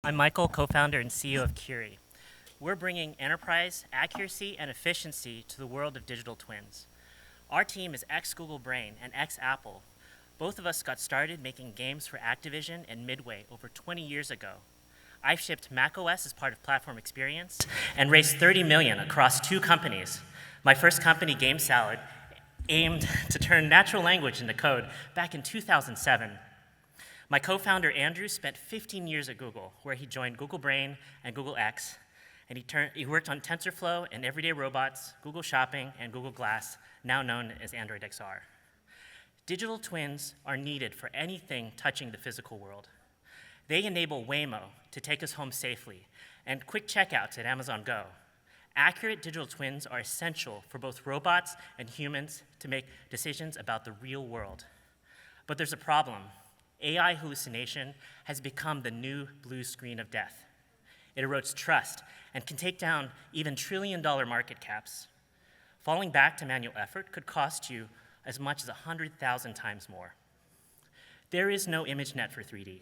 I'm Michael, co-founder and CEO of Curie. We're bringing enterprise, accuracy, and efficiency to the world of digital twins. Our team is ex-Google Brain and ex-Apple. Both of us got started making games for Activision and Midway over 20 years ago. I've shipped macOS as part of Platform Experience and raised $30 million across 2 companies. My first company, Game Salad, aimed to turn natural language into code back in 2007. My co-founder, Andrew, spent 15 years at Google, where he joined Google Brain and Google X, and he worked on TensorFlow and Everyday Robots, Google Shopping, and Google Glass, now known as Android XR. Digital twins are needed for anything touching the physical world. They enable Waymo to take us home safely, and quick checkouts at Amazon Go. Accurate digital twins are essential for both robots and humans to make decisions about the real world. But there's a problem. AI hallucination has become the new blue screen of death. It erodes trust and can take down even trillion-dollar market caps. Falling back to manual effort could cost you as much as 100,000 times more. There is no ImageNet for 3D.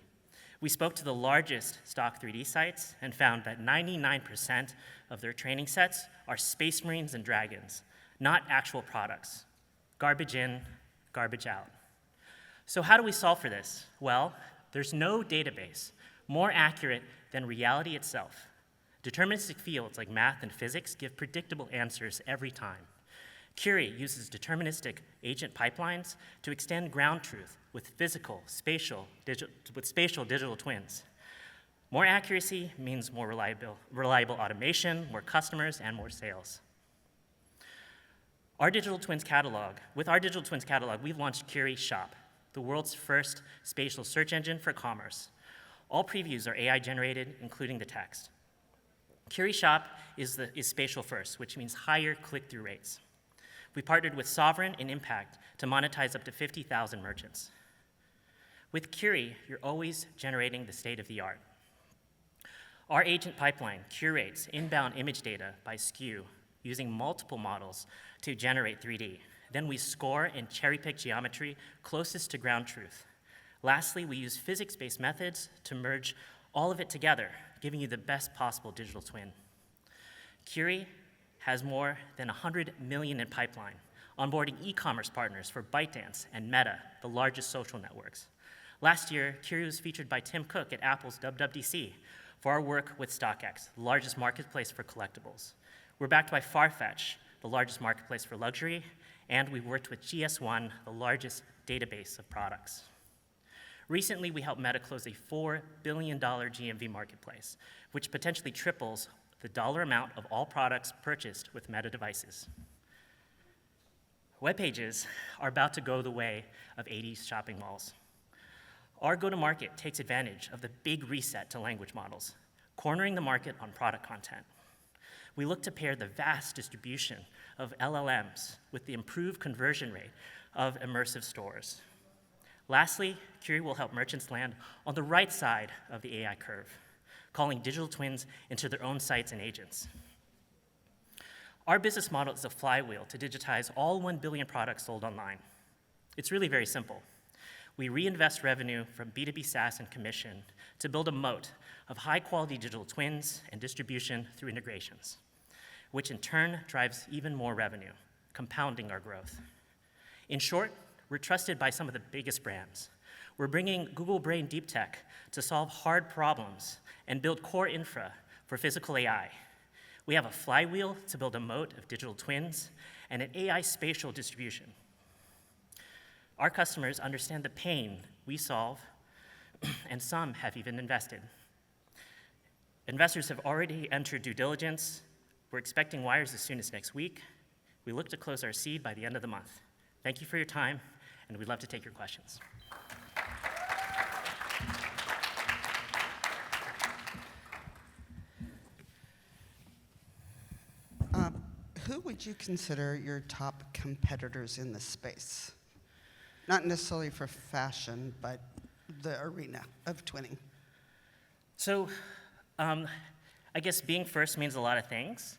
We spoke to the largest stock 3D sites and found that 99% of their training sets are Space Marines and Dragons, not actual products. Garbage in, garbage out. So how do we solve for this? Well, there's no database more accurate than reality itself. Deterministic fields like math and physics give predictable answers every time. Curie uses deterministic agent pipelines to extend ground truth with spatial digital twins. More accuracy means more reliable automation, more customers, and more sales. With our digital twins catalog, we've launched Curie Shop, the world's first spatial search engine for commerce. All previews are AI generated, including the text. Curie Shop is spatial first, which means higher click-through rates. We partnered with Sovereign and Impact to monetize up to 50,000 merchants. With Curie, you're always generating the state of the art. Our agent pipeline curates inbound image data by SKU using multiple models to generate 3D. Then we score and cherry-pick geometry closest to ground truth. Lastly, we use physics-based methods to merge all of it together, giving you the best possible digital twin. Curie has more than 100 million in pipeline, onboarding e-commerce partners for ByteDance and Meta, the largest social networks. Last year, Curie was featured by Tim Cook at Apple's WWDC for our work with StockX, the largest marketplace for collectibles. We're backed by Farfetch, the largest marketplace for luxury, and we worked with GS1, the largest database of products. Recently, we helped Meta close a $4 billion GMV marketplace, which potentially triples the dollar amount of all products purchased with Meta devices. Web pages are about to go the way of 80s shopping malls. Our go-to-market takes advantage of the big reset to language models, cornering the market on product content. We look to pair the vast distribution of LLMs with the improved conversion rate of immersive stores. Lastly, Curie will help merchants land on the right side of the AI curve, calling digital twins into their own sites and agents. Our business model is a flywheel to digitize all 1 billion products sold online. It's really very simple. We reinvest revenue from B2B SaaS and commission to build a moat of high-quality digital twins and distribution through integrations, which in turn drives even more revenue, compounding our growth. In short, we're trusted by some of the biggest brands. We're bringing Google Brain Deep Tech to solve hard problems and build core infra for physical AI. We have a flywheel to build a moat of digital twins and an AI spatial distribution. Our customers understand the pain we solve, and some have even invested. Investors have already entered due diligence. We're expecting wires as soon as next week. We look to close our seed by the end of the month. Thank you for your time, and we'd love to take your questions. Who would you consider your top competitors in this space? Not necessarily for fashion, but the arena of twinning. So I guess being first means a lot of things.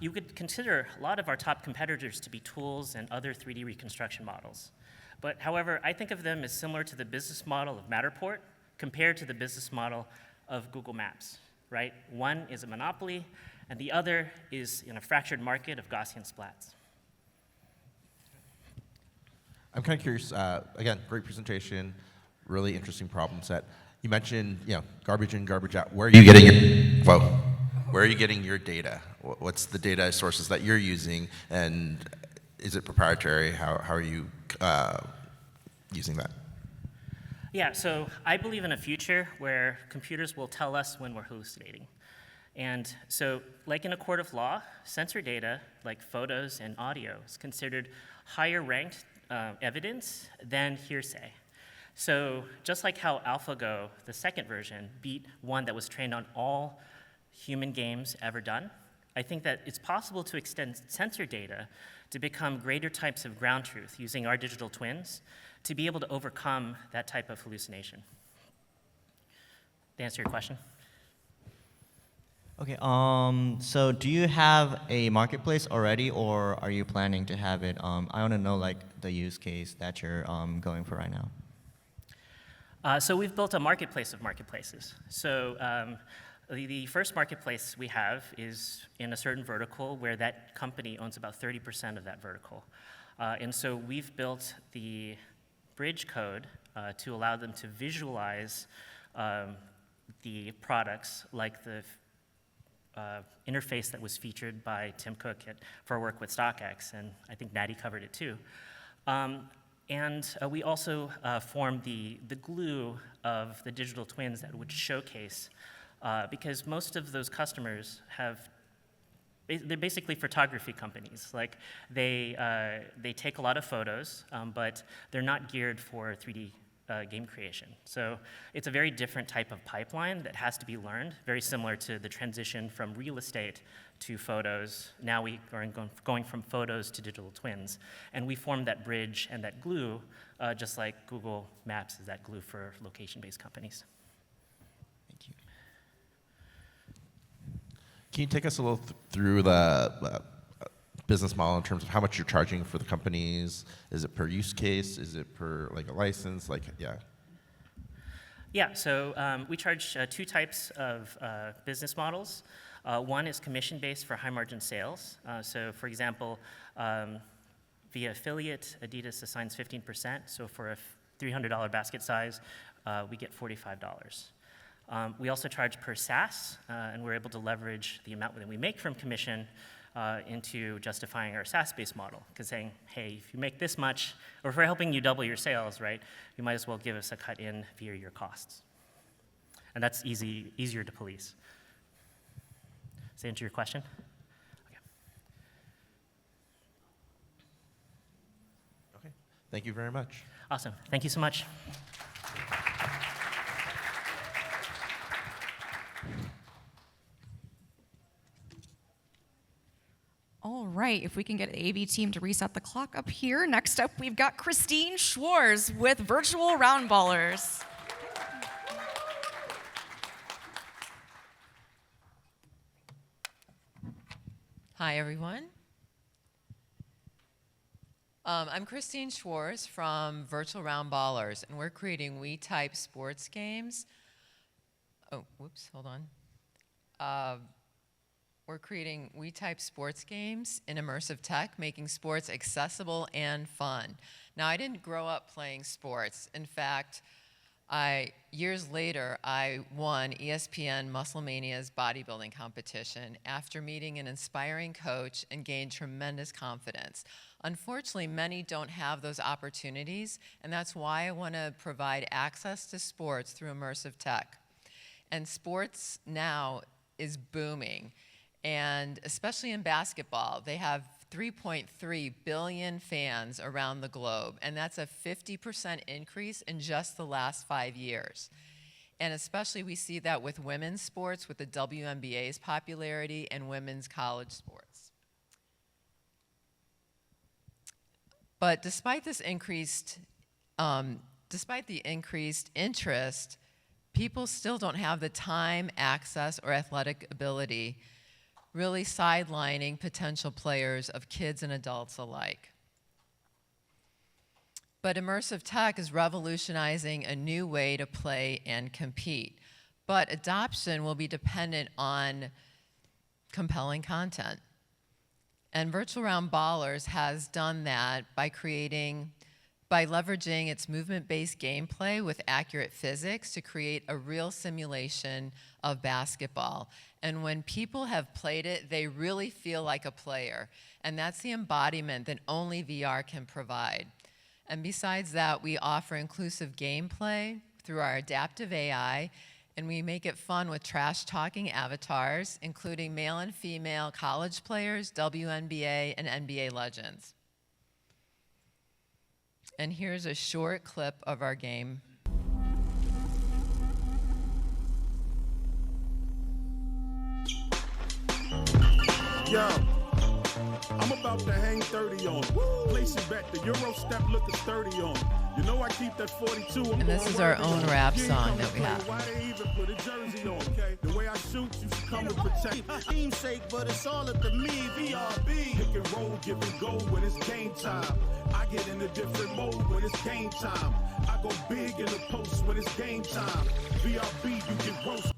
You could consider a lot of our top competitors to be tools and other 3D reconstruction models. But however, I think of them as similar to the business model of Matterport compared to the business model of Google Maps, right? One is a monopoly, and the other is in a fractured market of Gaussian splats. I'm kind of curious, again, great presentation, really interesting problem set. You mentioned, garbage in, garbage out. Where are you getting your data? What's the data sources that you're using, and is it proprietary? How are you using that? Yeah, so I believe in a future where computers will tell us when we're hallucinating. And so, like in a court of law, sensor data, like photos and audio, is considered higher ranked evidence than hearsay. So just like how AlphaGo, the second version, beat one that was trained on all human games ever done, I think that it's possible to extend sensor data to become greater types of ground truth using our digital twins to be able to overcome that type of hallucination. To answer your question? Okay, so do you have a marketplace already, or are you planning to have it? I want to know like the use case that you're going for right now. So we've built a marketplace of marketplaces. So the first marketplace we have is in a certain vertical where that company owns about 30% of that vertical. And so we've built the bridge code to allow them to visualize the products, like the interface that was featured by Tim Cook for our work with StockX, and I think Natty covered it too. And we also formed the glue of the digital twins that would showcase, because most of those customers they're basically photography companies. Like they take a lot of photos, but they're not geared for 3D game creation. So it's a very different type of pipeline that has to be learned, very similar to the transition from real estate to photos. Now we are going from photos to digital twins. And we formed that bridge and that glue, just like Google Maps is that glue for location-based companies. Thank you. Can you take us a little through the business model in terms of how much you're charging for the companies? Is it per use case? Is it per like a license? Yeah, so we charge two types of business models. One is commission-based for high-margin sales. So for example, via affiliate, Adidas assigns 15%. So for a $300 basket size, we get $45. We also charge per SaaS, and we're able to leverage the amount that we make from commission into justifying our SaaS-based model. Because saying, hey, if you make this much, or if we're helping you double your sales, right, you might as well give us a cut in via your costs. And that's easier to police. Does that answer your question? Okay. Thank you very much. Awesome. Thank you so much. All right, if we can get the AV team to reset the clock up here. Next up, we've got Christine Schwarz with Virtual Roundballers. Hi, everyone. I'm Christine Schwarz from Virtual Roundballers, and we're creating Wii-type sports games. Oh, whoops, hold on. We're creating Wii-type sports games in immersive tech, making sports accessible and fun. Now, I didn't grow up playing sports. In fact, years later, I won ESPN Musclemania's bodybuilding competition after meeting an inspiring coach and gained tremendous confidence. Unfortunately, many don't have those opportunities, and that's why I want to provide access to sports through immersive tech. And sports now is booming. And especially in basketball, they have 3.3 billion fans around the globe, and that's a 50% increase in just the last 5 years. And especially we see that with women's sports, with the WNBA's popularity and women's college sports. But despite this despite the increased interest, people still don't have the time, access, or athletic ability, really sidelining potential players of kids and adults alike. But immersive tech is revolutionizing a new way to play and compete. But adoption will be dependent on compelling content. And Virtual Round Ballers has done that by leveraging its movement-based gameplay with accurate physics to create a real simulation of basketball. And when people have played it, they really feel like a player. And that's the embodiment that only VR can provide. And besides that, we offer inclusive gameplay through our adaptive AI, and we make it fun with trash-talking avatars, including male and female college players, WNBA, and NBA legends. And here's a short clip of our game. Yo, I'm about to hang 30 on. Place it back, the Euro step looking sturdy on. You know I keep that 42. And this is our own rap song that we have. Why they even put a jersey on, okay? The way I shoot, you should come to protect. Team sake, but it's all up to me, VRB. Pick and roll, give and go when it's game time. I get in a different mode when it's game time. I go big in the post when it's game time. VRB, you get roast.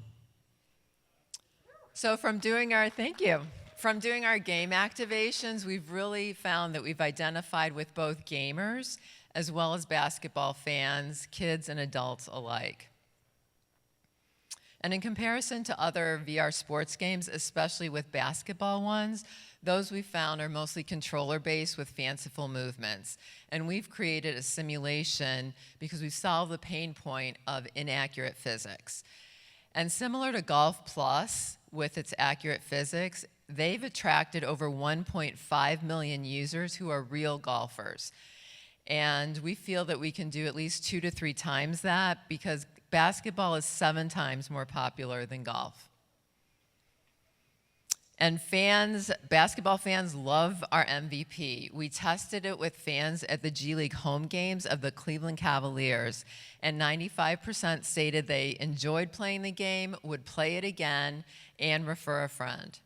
So from doing our game activations, we've really found that we've identified with both gamers as well as basketball fans, kids and adults alike. And in comparison to other VR sports games, especially with basketball ones, those we found are mostly controller-based with fanciful movements. And we've created a simulation because we've solved the pain point of inaccurate physics. And similar to Golf Plus, with its accurate physics, they've attracted over 1.5 million users who are real golfers. And we feel that we can do at least 2 to 3 times that because basketball is 7 times more popular than golf. And basketball fans love our MVP. We tested it with fans at the G League home games of the Cleveland Cavaliers, and 95% stated they enjoyed playing the game, would play it again, and refer a friend.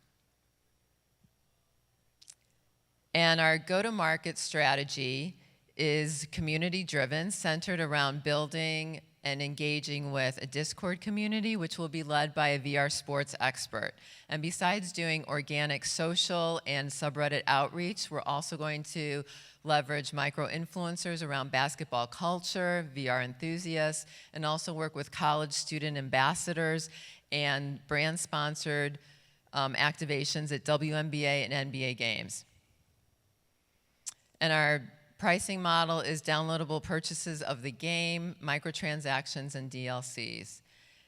And our go-to-market strategy is community-driven, centered around building and engaging with a Discord community, which will be led by a VR sports expert. And besides doing organic social and subreddit outreach, we're also going to leverage micro-influencers around basketball culture, VR enthusiasts, and also work with college student ambassadors and brand-sponsored activations at WNBA and NBA games. And our pricing model is downloadable purchases of the game, microtransactions, and DLCs.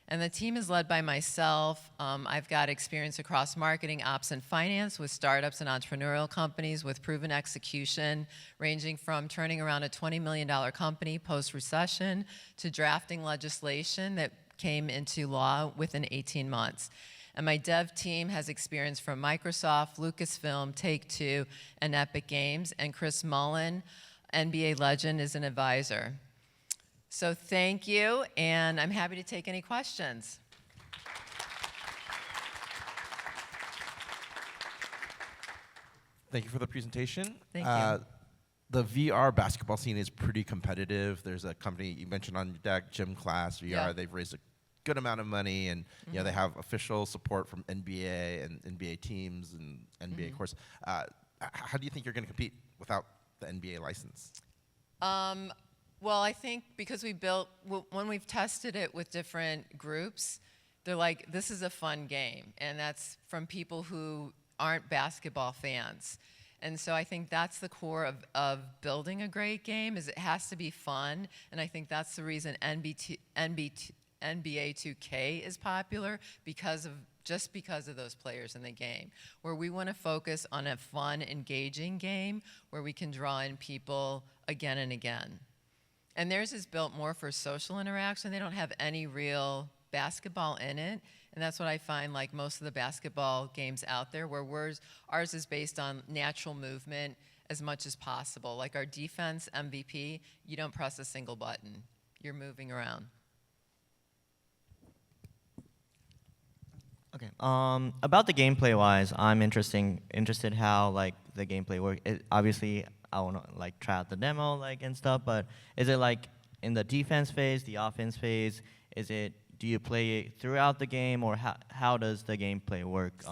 And the team is led by myself. I've got experience across marketing, ops, and finance with startups and entrepreneurial companies with proven execution, ranging from turning around a $20 million company post-recession to drafting legislation that came into law within 18 months. And my dev team has experience from Microsoft, Lucasfilm, Take-Two, and Epic Games, and Chris Mullen, NBA legend, is an advisor. So thank you, and I'm happy to take any questions. Thank you for the presentation. Thank you. The VR basketball scene is pretty competitive. There's a company you mentioned on your deck, Gym Class VR. Yeah. They've raised a good amount of money, and you know, they have official support from NBA and NBA teams and NBA, of course. How do you think you're going to compete without the NBA license? Well, I think because when we've tested it with different groups, they're like, this is a fun game. And that's from people who aren't basketball fans. And so I think that's the core of building a great game, is it has to be fun. And I think that's the reason NBA 2K is popular, just because of those players in the game, where we want to focus on a fun, engaging game where we can draw in people again and again. And theirs is built more for social interaction. They don't have any real basketball in it. And that's what I find, like most of the basketball games out there, where ours is based on natural movement as much as possible. Like our defense MVP, you don't press a single button. You're moving around. Okay. About the gameplay wise, I'm interested how like the gameplay works. Obviously, I want to like try out the demo and stuff. But is it like in the defense phase, the offense phase? do you play it throughout the game, or how does the gameplay work?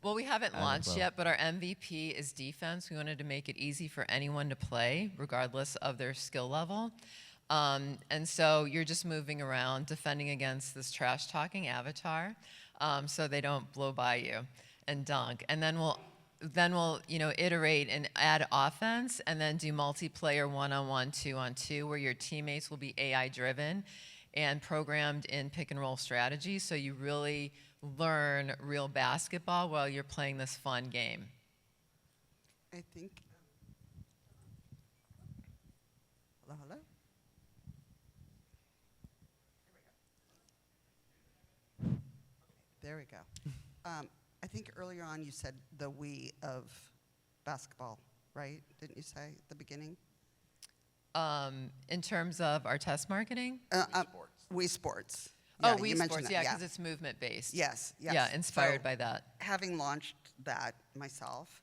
Well, we haven't as launched well? yet, but our MVP is defense. We wanted to make it easy for anyone to play, regardless of their skill level. And so you're just moving around, defending against this trash-talking avatar, so they don't blow by you and dunk. And then we'll iterate and add offense, and then do multiplayer 1-on-1, 2-on-2, where your teammates will be AI-driven and programmed in pick-and-roll strategy, so you really learn real basketball while you're playing this fun game. I think. Hello, hello. There we go. I think earlier on you said the we of basketball, right? Didn't you say at the beginning? In terms of our test marketing? We Sports. Oh, Yeah, we you mentioned Sports, that, yeah, because it's movement-based. Yes, yes. Yeah, inspired So, by that. Having launched that myself,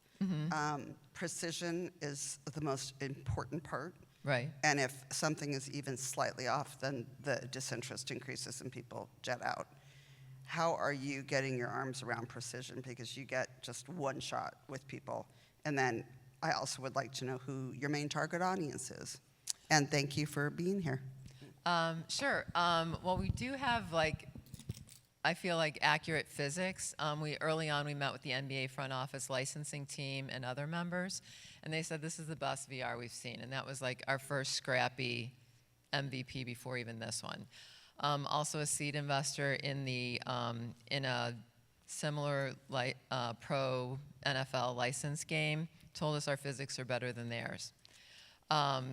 precision is the most important part. Right. And if something is even slightly off, then the disinterest increases and people jet out. How are you getting your arms around precision? Because you get just one shot with people. And then I also would like to know who your main target audience is. And thank you for being here. Sure. Well, we do have, I feel like accurate physics. Early on, we met with the NBA front office licensing team and other members, and they said this is the best VR we've seen, and that was like our first scrappy MVP before even this one. Also a seed investor in a similar pro NFL license game told us our physics are better than theirs.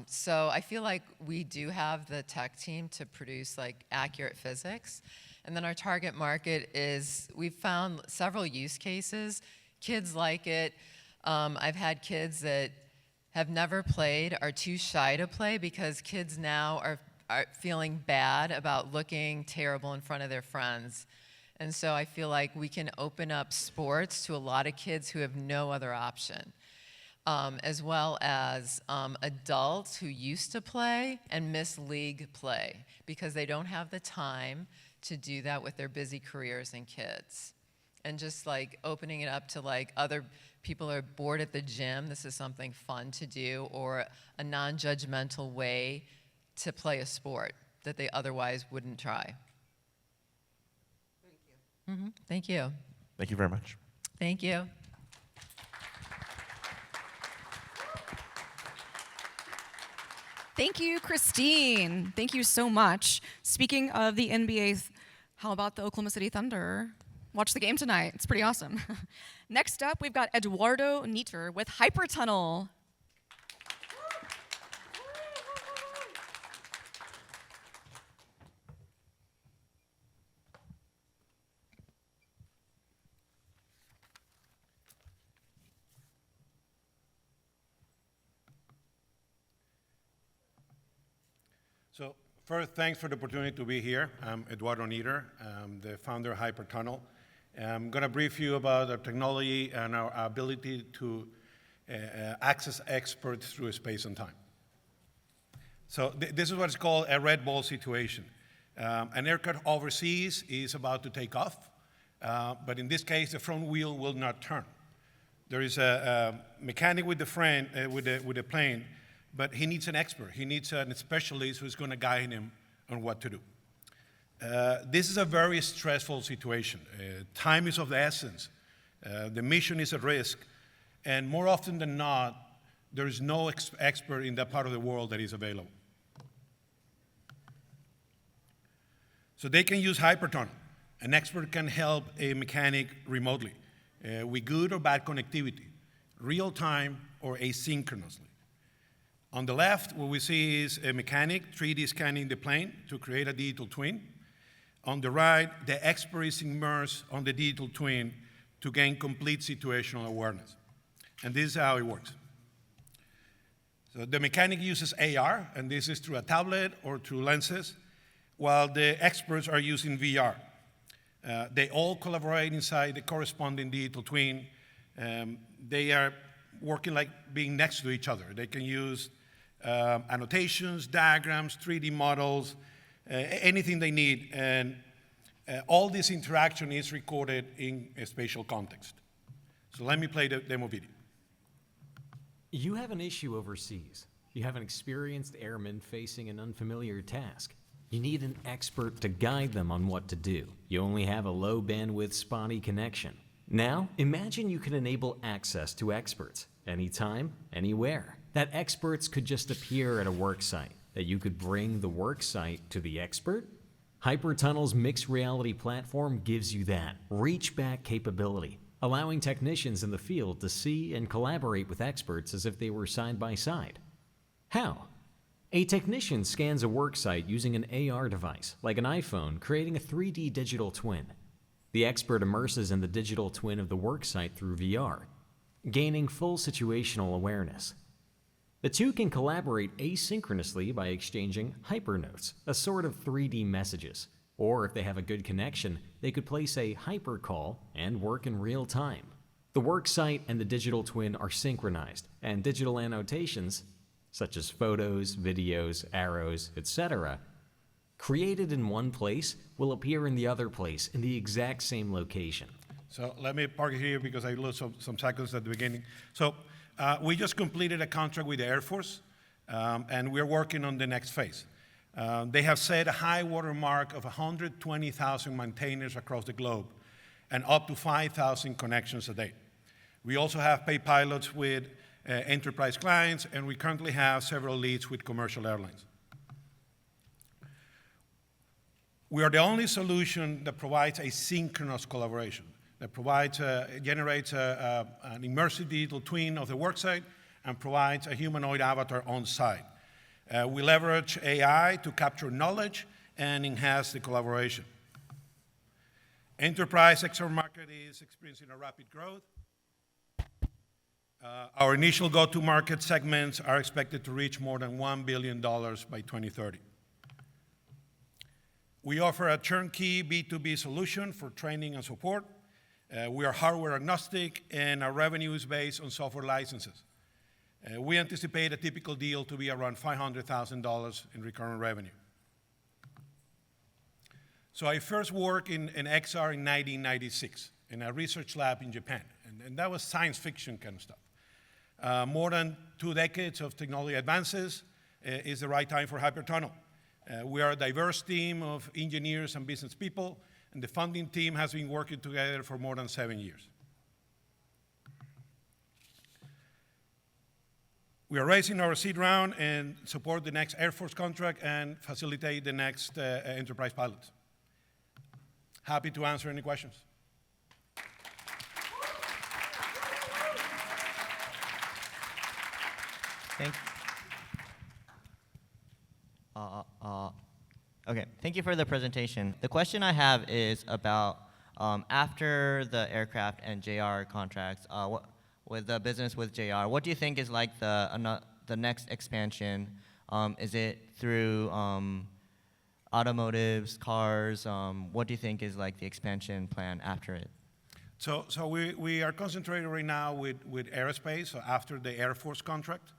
So I feel like we do have the tech team to produce accurate physics. And then our target market is, we've found several use cases. Kids like it. I've had kids that have never played, are too shy to play because kids now are feeling bad about looking terrible in front of their friends. And so I feel like we can open up sports to a lot of kids who have no other option. As well as adults who used to play and miss league play because they don't have the time to do that with their busy careers and kids. And just opening it up to other people are bored at the gym, this is something fun to do, or a non-judgmental way to play a sport that they otherwise wouldn't try. Thank you. Thank you. Thank you very much. Thank you. Thank you, Christine. Thank you so much. Speaking of the NBA, how about the Oklahoma City Thunder? Watch the game tonight. It's pretty awesome. Next up, we've got Eduardo Neeter with HyperTunnel. So first, thanks for the opportunity to be here. I'm Eduardo Neeter. I'm the founder of HyperTunnel. I'm going to brief you about our technology and our ability to access experts through space and time. So this is what's called a red ball situation. An aircraft overseas is about to take off, but in this case, the front wheel will not turn. There is a mechanic with the plane, but he needs an expert. He needs a specialist who's going to guide him on what to do. This is a very stressful situation. Time is of the essence. The mission is at risk. And more often than not, there is no expert in that part of the world that is available. So they can use HyperTunnel. An expert can help a mechanic remotely with good or bad connectivity, real time or asynchronously. On the left, what we see is a mechanic 3D scanning the plane to create a digital twin. On the right, the expert is immersed on the digital twin to gain complete situational awareness. And this is how it works. So the mechanic uses AR, and this is through a tablet or through lenses, while the experts are using VR. They all collaborate inside the corresponding digital twin. They are working like being next to each other. They can use annotations, diagrams, 3D models, anything they need. And All this interaction is recorded in a spatial context. So let me play the demo video. You have an issue overseas. You have an experienced airman facing an unfamiliar task. You need an expert to guide them on what to do. You only have a low bandwidth spotty connection. Now, imagine you can enable access to experts, anytime, anywhere. That experts could just appear at a work site, that you could bring the work site to the expert. HyperTunnel's mixed reality platform gives you that reach-back capability, allowing technicians in the field to see and collaborate with experts as if they were side by side. How? A technician scans a work site using an AR device, like an iPhone, creating a 3D digital twin. The expert immerses in the digital twin of the work site through VR, gaining full situational awareness. The two can collaborate asynchronously by exchanging hypernotes, a sort of 3D messages. Or if they have a good connection, they could place a hypercall and work in real time. The work site and the digital twin are synchronized, and digital annotations, such as photos, videos, arrows, etc., created in one place will appear in the other place in the exact same location. So let me park here because I lost some seconds at the beginning. So we just completed a contract with the Air Force, and we're working on the next phase. They have set a high water mark of 120,000 maintainers across the globe and up to 5,000 connections a day. We also have paid pilots with enterprise clients, and we currently have several leads with commercial airlines. We are the only solution that provides asynchronous collaboration, that generates an immersive digital twin of the worksite and provides a humanoid avatar on site. We leverage AI to capture knowledge and enhance the collaboration. Enterprise XR market is experiencing a rapid growth. Our initial go-to-market segments are expected to reach more than $1 billion by 2030. We offer a turnkey B2B solution for training and support. We are hardware agnostic, and our revenue is based on software licenses. We anticipate a typical deal to be around $500,000 in recurring revenue. So I first worked in XR in 1996 in a research lab in Japan, and that was science fiction kind of stuff. More than 2 decades of technology advances is the right time for HyperTunnel. We are a diverse team of engineers and business people, and the funding team has been working together for more than 7 years. We are raising our seed round and support the next Air Force contract and facilitate the next enterprise pilots. Happy to answer any questions. Thank you for the presentation. The question I have is about after the aircraft and JR contracts, with the business with JR, what do you think is like the next expansion? Is it through automotives, cars? What do you think is like the expansion plan after it? So we are concentrating right now with aerospace, so after the Air Force contract,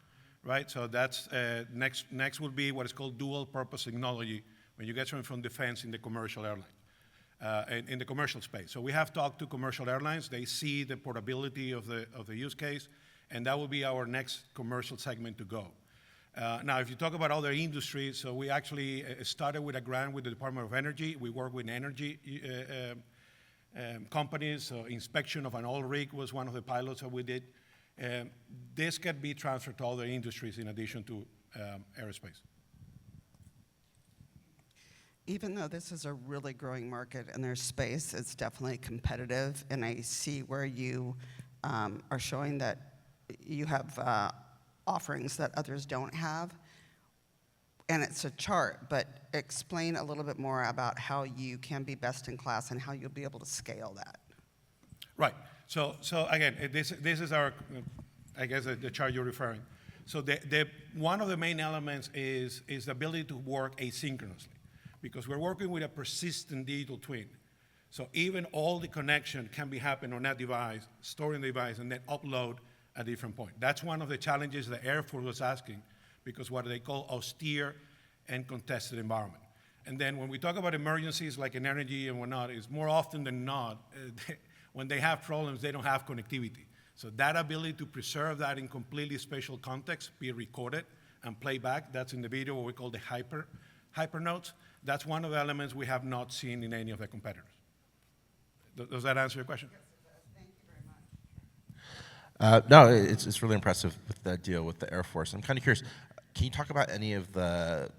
right? So that's next will be what is called dual purpose technology when you get something from defense in the commercial airline, in the commercial space. So we have talked to commercial airlines. They see the portability of the use case, and that will be our next commercial segment to go. Now, if you talk about other industries, so we actually started with a grant with the Department of Energy. We work with energy companies. So inspection of an oil rig was one of the pilots that we did. This can be transferred to other industries in addition to aerospace. Even though this is a really growing market and there's space, it's definitely competitive. And I see where you are showing that you have offerings that others don't have. And it's a chart, but explain a little bit more about how you can be best in class and how you'll be able to scale that. Right. So again, this is our, I guess, the chart you're referring. So one of the main elements is the ability to work asynchronously, because we're working with a persistent digital twin. So even all the connection can be happening on that device, storing the device, and then upload at a different point. That's one of the challenges the Air Force was asking, because what they call austere and contested environment. And then when we talk about emergencies like in energy and whatnot, it's more often than not, when they have problems, they don't have connectivity. So that ability to preserve that in completely spatial context, be recorded and play back, that's in the video what we call the hyper notes. That's one of the elements we have not seen in any of the competitors. Does that answer your question? Yes, it does. Thank you very much. No, it's really impressive with that deal with the Air Force. I'm kind of curious, can you talk about any of the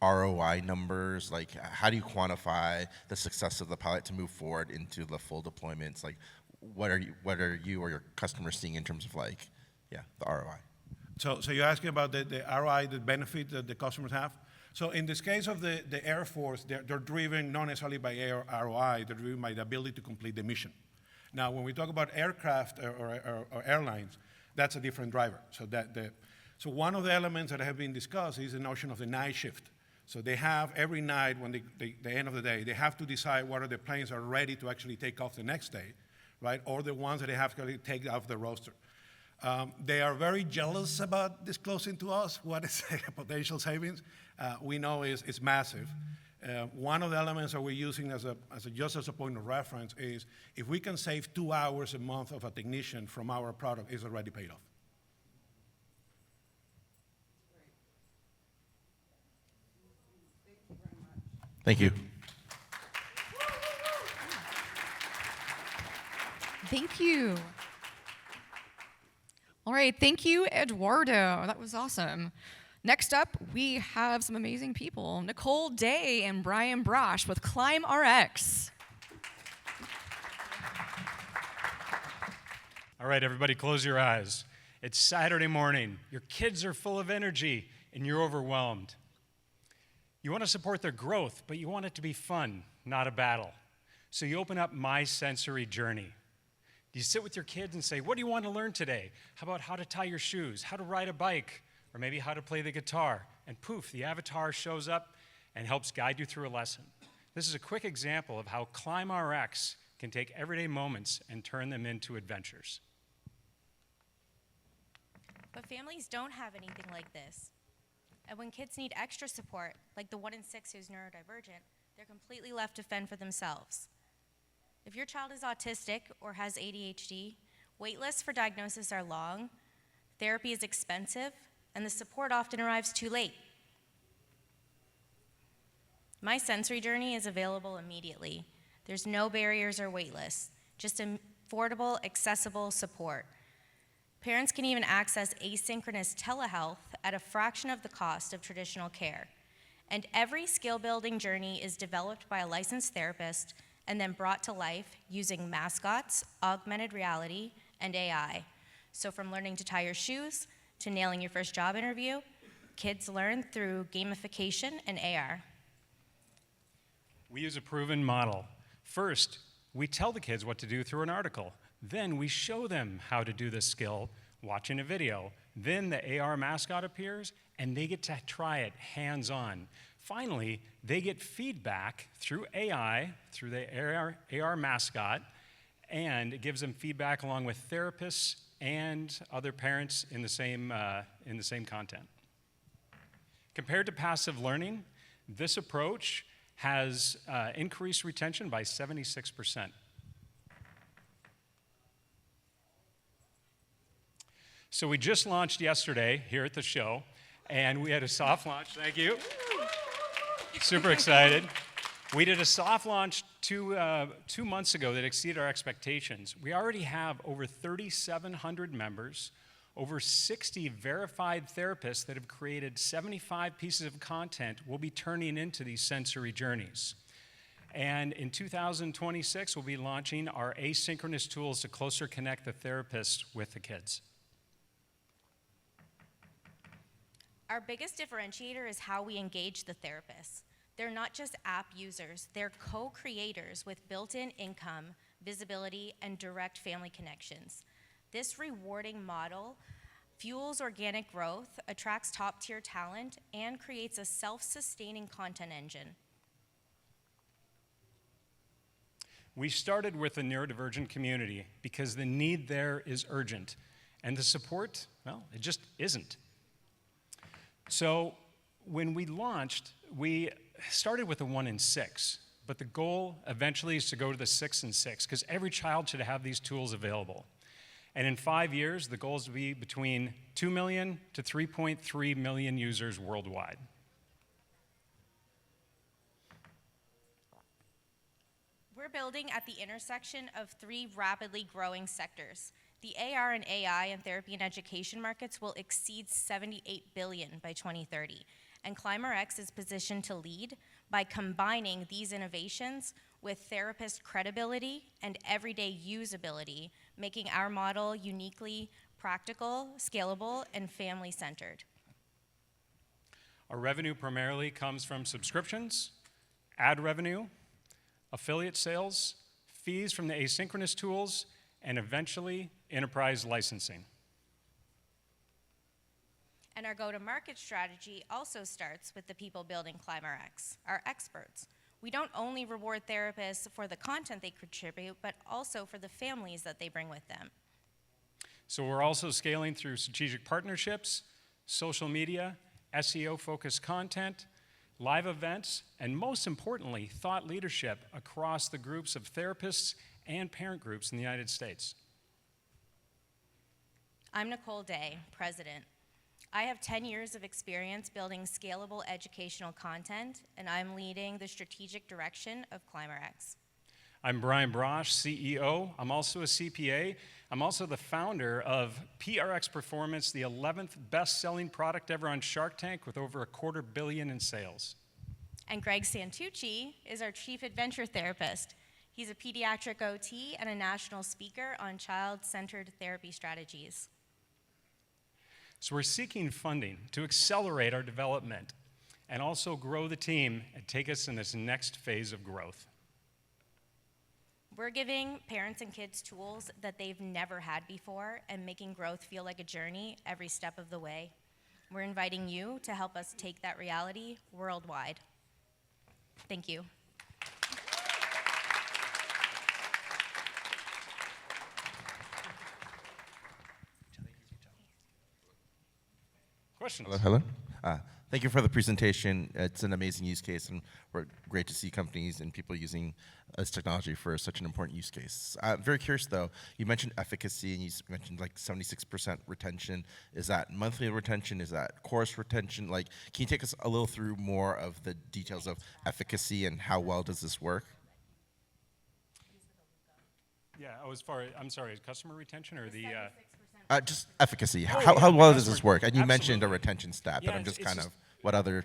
ROI numbers? Like, how do you quantify the success of the pilot to move forward into the full deployments? Like, what are you or your customers seeing in terms of the ROI? So you're asking about the ROI, the benefit that the customers have? So in this case of the Air Force, they're driven not necessarily by ROI, they're driven by the ability to complete the mission. Now, when we talk about aircraft or airlines, that's a different driver. So one of the elements that have been discussed is the notion of the night shift. So they have every night, when the end of the day, they have to decide whether the planes are ready to actually take off the next day, right? Or the ones that they have to take off the roster. They are very jealous about disclosing to us what is the potential savings. We know it's massive. One of the elements that we're using just as a point of reference is if we can save 2 hours a month of a technician from our product, it's already paid off. Thank you. Thank you. All right, thank you, Eduardo. That was awesome. Next up, we have some amazing people. Nicole Day and Brian Brasch with Climb RX. All right, everybody, close your eyes. It's Saturday morning. Your kids are full of energy, and you're overwhelmed. You want to support their growth, but you want it to be fun, not a battle. So you open up My Sensory Journey. You sit with your kids and say, what do you want to learn today? How about how to tie your shoes, how to ride a bike, or maybe how to play the guitar? And poof, the avatar shows up and helps guide you through a lesson. This is a quick example of how Climb RX can take everyday moments and turn them into adventures. But families don't have anything like this. And when kids need extra support, like the 1 in 6 who's neurodivergent, they're completely left to fend for themselves. If your child is autistic or has ADHD, wait lists for diagnosis are long, therapy is expensive, and the support often arrives too late. My Sensory Journey is available immediately. There's no barriers or wait lists, just affordable, accessible support. Parents can even access asynchronous telehealth at a fraction of the cost of traditional care. And every skill-building journey is developed by a licensed therapist and then brought to life using mascots, augmented reality, and AI. So from learning to tie your shoes to nailing your first job interview, kids learn through gamification and AR. We use a proven model. First, we tell the kids what to do through an article. Then we show them how to do this skill watching a video. Then the AR mascot appears, and they get to try it hands-on. Finally, they get feedback through AI, through the AR mascot, and it gives them feedback along with therapists and other parents in the same content. Compared to passive learning, this approach has increased retention by 76%. So we just launched yesterday here at the show, and we had a soft launch. Thank you. Super excited. We did a soft launch 2 months ago that exceeded our expectations. We already have over 3,700 members, over 60 verified therapists that have created 75 pieces of content we'll be turning into these sensory journeys. And in 2026, we'll be launching our asynchronous tools to closer connect the therapist with the kids. Our biggest differentiator is how we engage the therapists. They're not just app users, they're co-creators with built-in income, visibility, and direct family connections. This rewarding model fuels organic growth, attracts top-tier talent, and creates a self-sustaining content engine. We started with the neurodivergent community because the need there is urgent, and the support, well, it just isn't. So when we launched, we started with a 1 in 6, but the goal eventually is to go to the 6 in 6, because every child should have these tools available. And in 5 years, the goal is to be between 2 million to 3.3 million users worldwide. We're building at the intersection of 3 rapidly growing sectors. The AR and AI and therapy and education markets will exceed $78 billion by 2030, and ClimaRx is positioned to lead by combining these innovations with therapist credibility and everyday usability, making our model uniquely practical, scalable, and family-centered. Our revenue primarily comes from subscriptions, ad revenue, affiliate sales, fees from the asynchronous tools, and eventually enterprise licensing. And our go-to-market strategy also starts with the people building ClimaRx, our experts. We don't only reward therapists for the content they contribute, but also for the families that they bring with them. So we're also scaling through strategic partnerships, social media, SEO-focused content, live events, and most importantly, thought leadership across the groups of therapists and parent groups in the United States. I'm Nicole Day, president. I have 10 years of experience building scalable educational content, and I'm leading the strategic direction of ClimaRx. I'm Brian Brasch, CEO. I'm also a CPA. I'm also the founder of PRX Performance, the 11th best-selling product ever on Shark Tank with over $250 million in sales. And Greg Santucci is our chief adventure therapist. He's a pediatric OT and a national speaker on child-centered therapy strategies. So we're seeking funding to accelerate our development and also grow the team and take us in this next phase of growth. We're giving parents and kids tools that they've never had before and making growth feel like a journey every step of the way. We're inviting you to help us take that reality worldwide. Thank you. Questions? Hello. Thank you for the presentation. It's an amazing use case, and we're great to see companies and people using this technology for such an important use case. Very curious, though. You mentioned efficacy, and you mentioned like 76% retention. Is that monthly retention? Is that course retention? Like, can you take us a little through more of the details of efficacy and how well does this work? Yeah, I'm sorry, customer retention or the? Just efficacy. How well does this work? And you mentioned a Absolutely. retention stat, Yeah, but I'm it's just kind just- of what other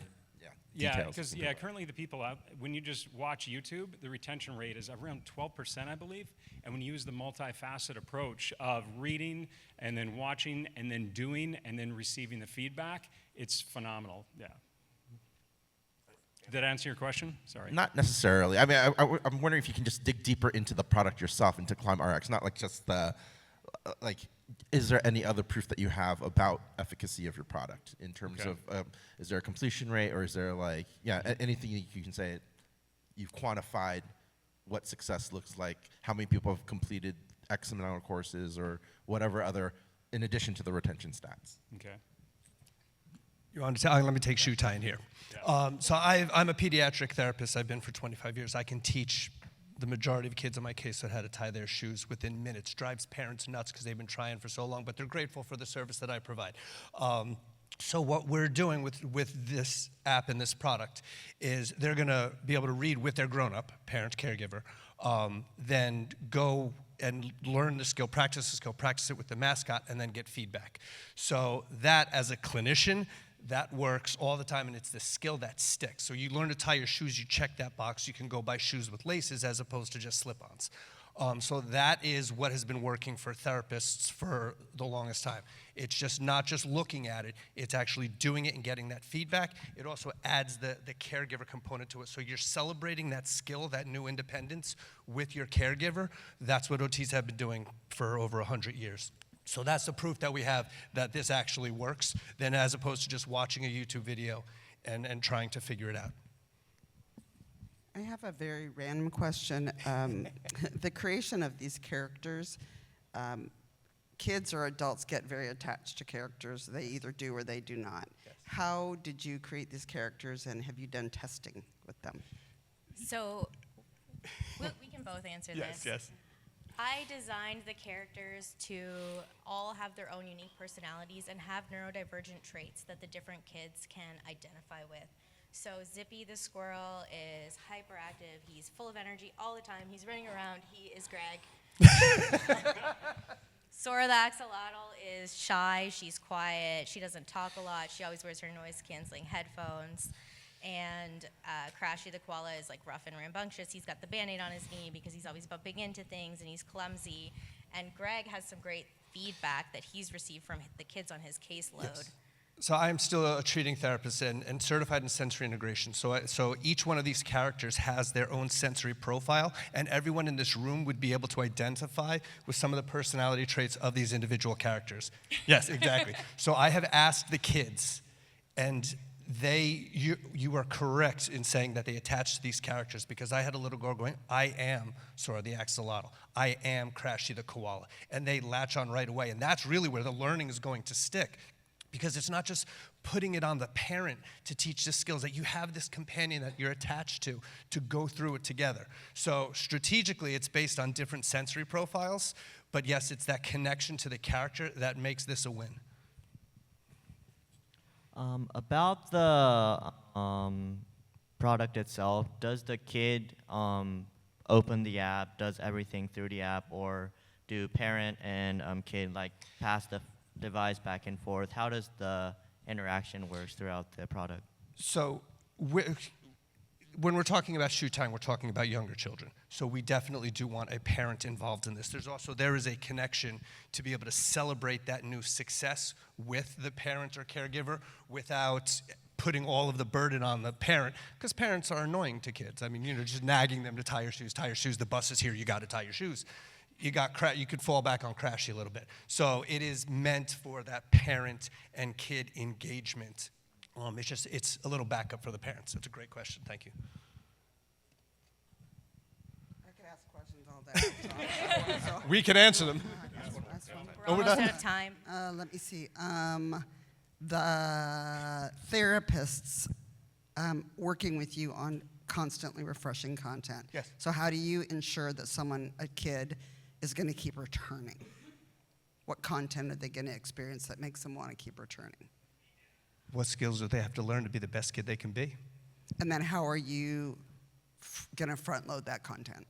Yeah, details? because currently the people out, when you just watch YouTube, the retention rate is around 12%, I believe. And when you use the multifaceted approach of reading and then watching and then doing and then receiving the feedback, it's phenomenal. Yeah. Did that answer your question? Sorry. Not necessarily. I mean, I'm wondering if you can just dig deeper into the product yourself, into ClimaRx, not like just the, is there any other proof that you have about efficacy of your product in terms of, is there a completion rate, or is there like, anything you can say, you've quantified what success looks like, how many people have completed X amount of courses, or whatever other, in addition to the retention stats. Okay. You want to tell? Let me take shoe tying here. Yeah. So I'm a pediatric therapist. I've been for 25 years. I can teach the majority of kids in my case on how to tie their shoes within minutes. Drives parents nuts because they've been trying for so long, but they're grateful for the service that I provide. So what we're doing with this app and this product is they're going to be able to read with their grown-up, parent, caregiver, then go and learn the skill, practice it with the mascot, and then get feedback. So that, as a clinician, that works all the time, and it's the skill that sticks. So you learn to tie your shoes, you check that box, you can go buy shoes with laces as opposed to just slip-ons. So that is what has been working for therapists for the longest time. It's just not just looking at it, it's actually doing it and getting that feedback. It also adds the caregiver component to it. So you're celebrating that skill, that new independence with your caregiver. That's what OTs have been doing for over 100 years. So that's the proof that we have that this actually works, then as opposed to just watching a YouTube video and trying to figure it out. I have a very random question. The creation of these characters, kids or adults get very attached to characters. They either do or they do not. Yes. How did you create these characters, and have you done testing with them? So we can both answer this. Yes. I designed the characters to all have their own unique personalities and have neurodivergent traits that the different kids can identify with. So Zippy the squirrel is hyperactive. He's full of energy all the time. He's running around. He is Greg. Sora the axolotl is shy. She's quiet. She doesn't talk a lot. She always wears her noise-canceling headphones. And Crashy the koala is like rough and rambunctious. He's got the Band-Aid on his knee because he's always bumping into things and he's clumsy. And Greg has some great feedback that he's received from the kids on his caseload. Yes. So I'm still a treating therapist and certified in sensory integration. So each one of these characters has their own sensory profile, and everyone in this room would be able to identify with some of the personality traits of these individual characters. Yes, exactly. So I have asked the kids, and you are correct in saying that they attach to these characters, because I had a little girl going, I am Sora the axolotl. I am Crashy the koala. And they latch on right away. And that's really where the learning is going to stick. Because it's not just putting it on the parent to teach the skills, that you have this companion that you're attached to go through it together. So strategically, it's based on different sensory profiles, but yes, it's that connection to the character that makes this a win. About the product itself, does the kid open the app, does everything through the app, or do parent and kid like pass the device back and forth? How does the interaction work throughout the product? So when we're talking about shoe tying, we're talking about younger children. So we definitely do want a parent involved in this. There is a connection to be able to celebrate that new success with the parent or caregiver without putting all of the burden on the parent, because parents are annoying to kids. I mean, just nagging them to tie your shoes, the bus is here, you got to tie your shoes. You could fall back on Crashy a little bit. So it is meant for that parent and kid engagement. It's a little backup for the parents. It's a great question. Thank you. I could ask questions all day. We can answer them. We're almost out of time. Let me see. The therapists working with you on constantly refreshing content. Yes. So how do you ensure that a kid, is going to keep returning? What content are they going to experience that makes them want to keep returning? What skills do they have to learn to be the best kid they can be? And then how are you going to front load that content?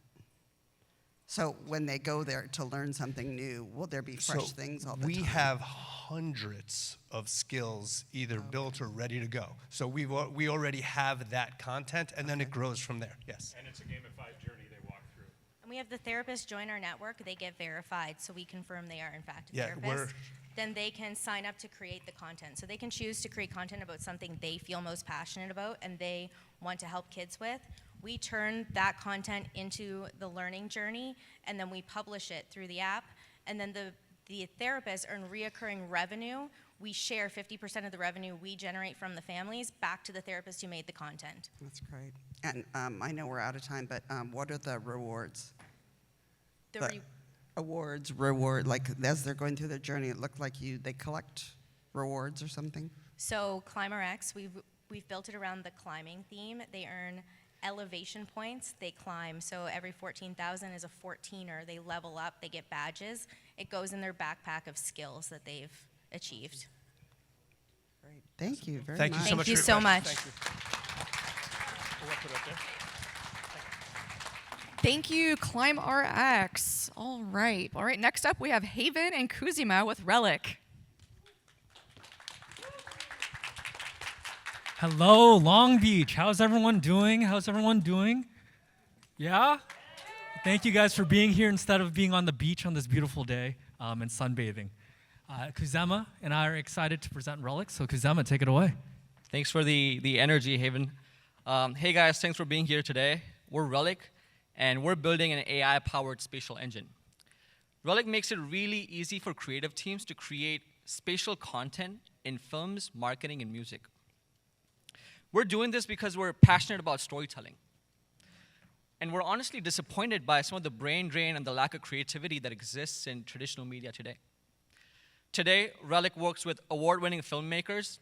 So when they go there to learn something new, will there be fresh things all the time? We have hundreds of skills either built or ready to go. So we already have that content, and then it grows from there. Yes. And it's a gamified journey they walk through. And we have the therapists join our network. They get verified, so we confirm they are in fact a Yeah, therapist. Then they can sign up to create the content. So they can choose to create content about something they feel most passionate about and they want to help kids with. We turn that content into the learning journey, and then we publish it through the app. And then the therapists earn reoccurring revenue. We share 50% of the revenue we generate from the families back to the therapist who made the content. That's great. And I know we're out of time, but what are the rewards? Reward, like as they're going through their journey, it looked like they collect rewards or something? So Climber X, we've built it around the climbing theme. They earn elevation points. They climb. So every 14,000 is a 14er. They level up. They get badges. It goes in their backpack of skills that they've achieved. Great. Thank you very Thank much. you so much. Thank you so much. Thank you. We'll put it up there. Thank you, ClimbRx. All right, next up we have Haven and Khuzema with Relic. Hello, Long Beach. How's everyone doing? Yeah? Thank you guys for being here instead of being on the beach on this beautiful day and sunbathing. Khuzema and I are excited to present Relic, so Khuzema, take it away. Thanks for the energy, Haven. Hey guys, thanks for being here today. We're Relic, and we're building an AI-powered spatial engine. Relic makes it really easy for creative teams to create spatial content in films, marketing, and music. We're doing this because we're passionate about storytelling. And we're honestly disappointed by some of the brain drain and the lack of creativity that exists in traditional media today. Today, Relic works with award-winning filmmakers,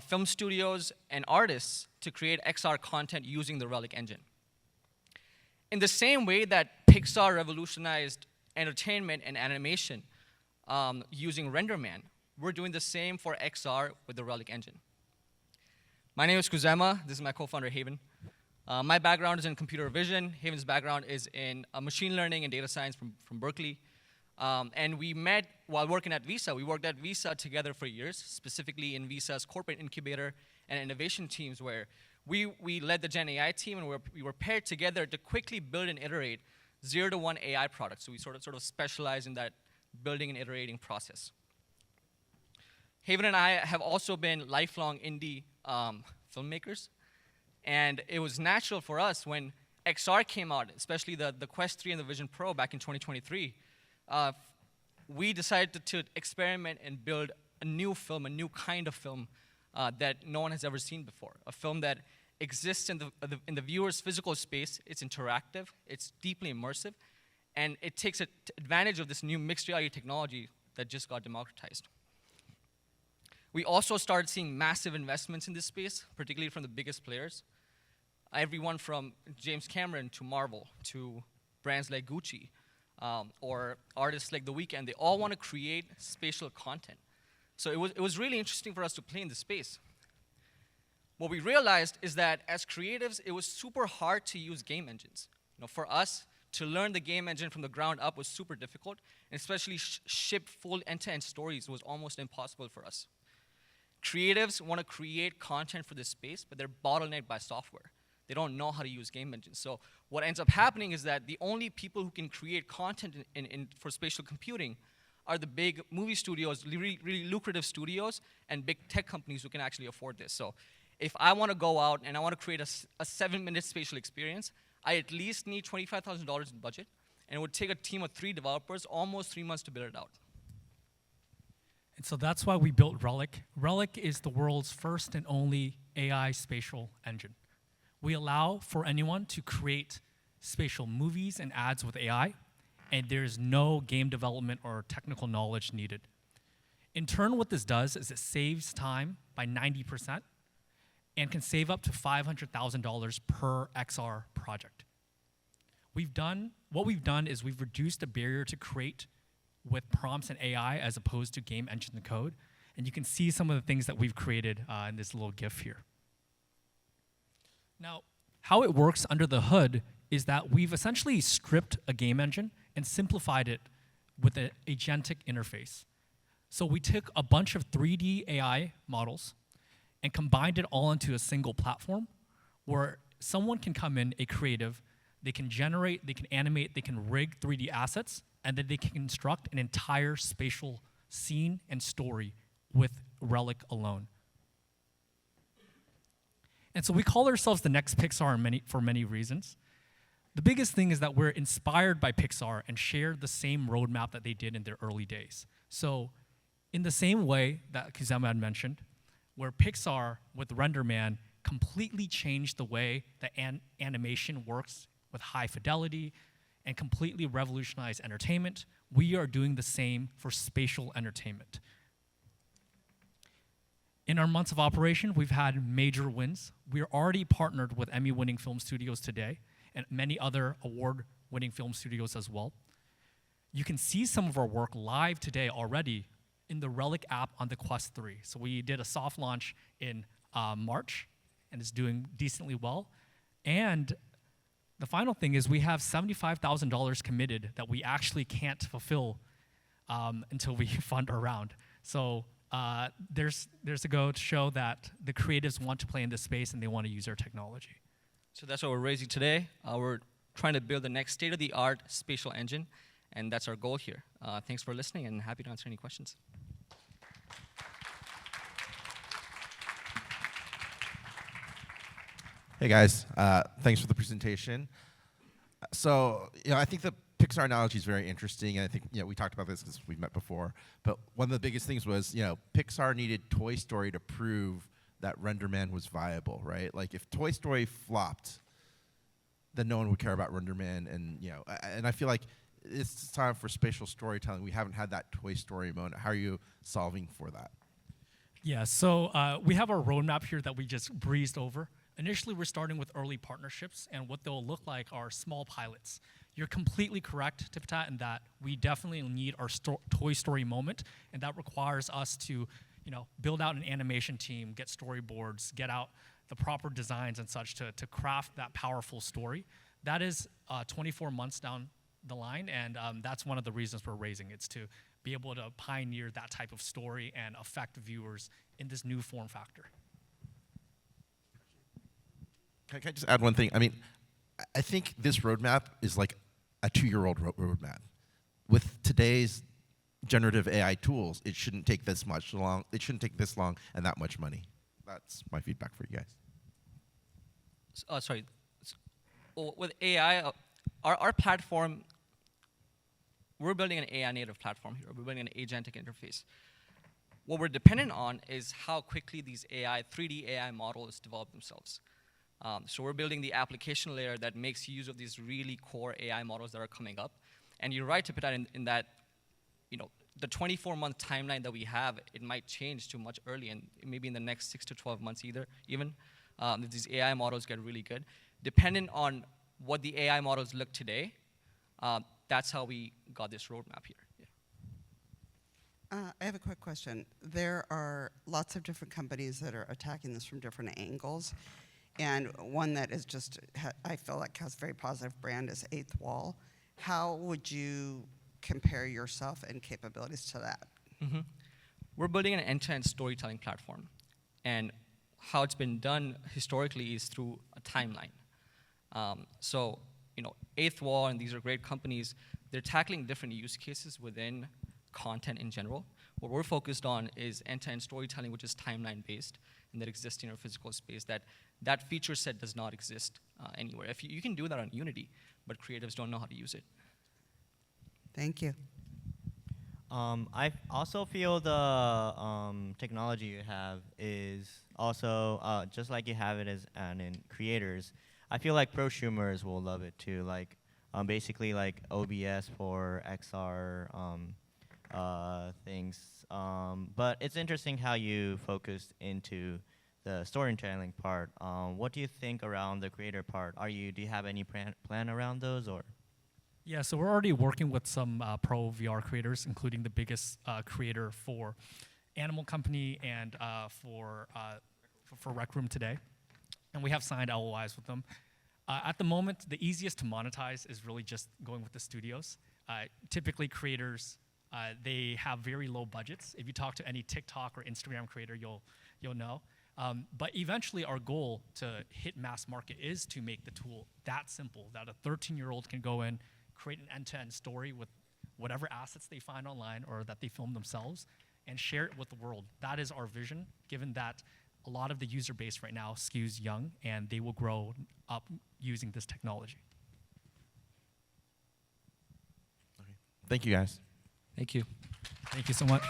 film studios and artists to create XR content using the Relic engine. In the same way that Pixar revolutionized entertainment and animation using RenderMan, we're doing the same for XR with the Relic engine. My name is Khuzema. This is my co-founder, Haven. My background is in computer vision. Haven's background is in machine learning and data science from Berkeley. And we met while working at Visa. We worked at Visa together for years, specifically in Visa's corporate incubator and innovation teams, where we led the Gen AI team, and we were paired together to quickly build and iterate 0 to 1 AI products. So we sort of specialize in that building and iterating process. Haven and I have also been lifelong indie filmmakers, and it was natural for us when XR came out, especially the Quest 3 and the Vision Pro back in 2023. We decided to experiment and build a new film, a new kind of film that no one has ever seen before. A film that exists in the viewer's physical space. It's interactive, it's deeply immersive, and it takes advantage of this new mixed reality technology that just got democratized. We also started seeing massive investments in this space, particularly from the biggest players. Everyone from James Cameron to Marvel to brands like Gucci, or artists like The Weeknd, they all want to create spatial content. So it was really interesting for us to play in this space. What we realized is that as creatives, it was super hard to use game engines. For us, to learn the game engine from the ground up was super difficult, and especially ship full end-to-end stories was almost impossible for us. Creatives want to create content for this space, but they're bottlenecked by software. They don't know how to use game engines. So what ends up happening is that the only people who can create content for spatial computing are the big movie studios, really lucrative studios, and big tech companies who can actually afford this. So if I want to go out and I want to create a 7-minute spatial experience, I at least need $25,000 in budget, and it would take a team of 3 developers almost 3 months to build it out. And so that's why we built Relic. Relic is the world's first and only AI spatial engine. We allow for anyone to create spatial movies and ads with AI, and there's no game development or technical knowledge needed. In turn, what this does is it saves time by 90% and can save up to $500,000 per XR project. What we've done is we've reduced the barrier to create with prompts and AI as opposed to game engine code, and you can see some of the things that we've created in this little GIF here. Now, how it works under the hood is that we've essentially stripped a game engine and simplified it with an agentic interface. So we took a bunch of 3D AI models and combined it all into a single platform where someone can come in, a creative, they can generate, they can animate, they can rig 3D assets, and then they can construct an entire spatial scene and story with Relic alone. And so we call ourselves the next Pixar for many reasons. The biggest thing is that we're inspired by Pixar and share the same roadmap that they did in their early days. So in the same way that Khuzema had mentioned, where Pixar with RenderMan completely changed the way that animation works with high fidelity and completely revolutionized entertainment, we are doing the same for spatial entertainment. In our months of operation, we've had major wins. We are already partnered with Emmy-winning film studios today and many other award-winning film studios as well. You can see some of our work live today already in the Relic app on the Quest 3. So we did a soft launch in March, and it's doing decently well. And the final thing is we have $75,000 committed that we actually can't fulfill until we fund our round. So there's a go to show that the creatives want to play in this space and they want to use our technology. So that's what we're raising today. We're trying to build the next state-of-the-art spatial engine, and that's our goal here. Thanks for listening, and happy to answer any questions. Hey guys, thanks for the presentation. So, I think the Pixar analogy is very interesting, and I think we talked about this because we've met before. But one of the biggest things was Pixar needed Toy Story to prove that RenderMan was viable, right? Like if Toy Story flopped, then no one would care about RenderMan, and I feel like it's time for spatial storytelling. We haven't had that Toy Story moment. How are you solving for that? Yeah, so we have our roadmap here that we just breezed over. Initially, we're starting with early partnerships, and what they'll look like are small pilots. You're completely correct, Tipatat, in that we definitely need our Toy Story moment, and that requires us to, build out an animation team, get storyboards, get out the proper designs and such to craft that powerful story. That is 24 months down the line, and that's one of the reasons we're raising. It's to be able to pioneer that type of story and affect viewers in this new form factor. Can I just add one thing? I mean, I think this roadmap is like a 2-year-old roadmap. With today's generative AI tools, it shouldn't take this long. It shouldn't take this long and that much money. That's my feedback for you guys. Sorry. With AI, our platform, we're building an AI native platform here. We're building an agentic interface. What we're dependent on is how quickly these 3D AI models develop themselves. So we're building the application layer that makes use of these really core AI models that are coming up. And you're right to put that in that, the 24-month timeline that we have, it might change to much early, and maybe in the next 6 to 12 months even, if these AI models get really good. Dependent on what the AI models look today, that's how we got this roadmap here. I have a quick question. There are lots of different companies that are attacking this from different angles. And one that is just, I feel like has a very positive brand is Eighth Wall. How would you compare yourself and capabilities to that? Mm-hmm. We're building an end-to-end storytelling platform. And how it's been done historically is through a timeline. So, Eighth Wall, and these are great companies, they're tackling different use cases within content in general. What we're focused on is end-to-end storytelling, which is timeline-based, and that exists in our physical space. That feature set does not exist anywhere. If you can do that on Unity, but creatives don't know how to use it. Thank you. I also feel the technology you have is also just like you have it and in creators. I feel like prosumers will love it too. Like basically like OBS for XR things. But it's interesting how you focused into the storytelling part. What do you think around the creator part? Do you have any plan around those or? Yeah, so we're already working with some pro VR creators, including the biggest creator for Animal Company and for Rec Room today. And we have signed LOIs with them. At the moment, the easiest to monetize is really just going with the studios. Typically, creators, they have very low budgets. If you talk to any TikTok or Instagram creator, you'll know. But eventually, our goal to hit mass market is to make the tool that simple, that a 13-year-old can go in, create an end-to-end story with whatever assets they find online or that they film themselves, and share it with the world. That is our vision, given that a lot of the user base right now skews young, and they will grow up using this technology. Okay. Thank you, guys. Thank you. Thank you so much.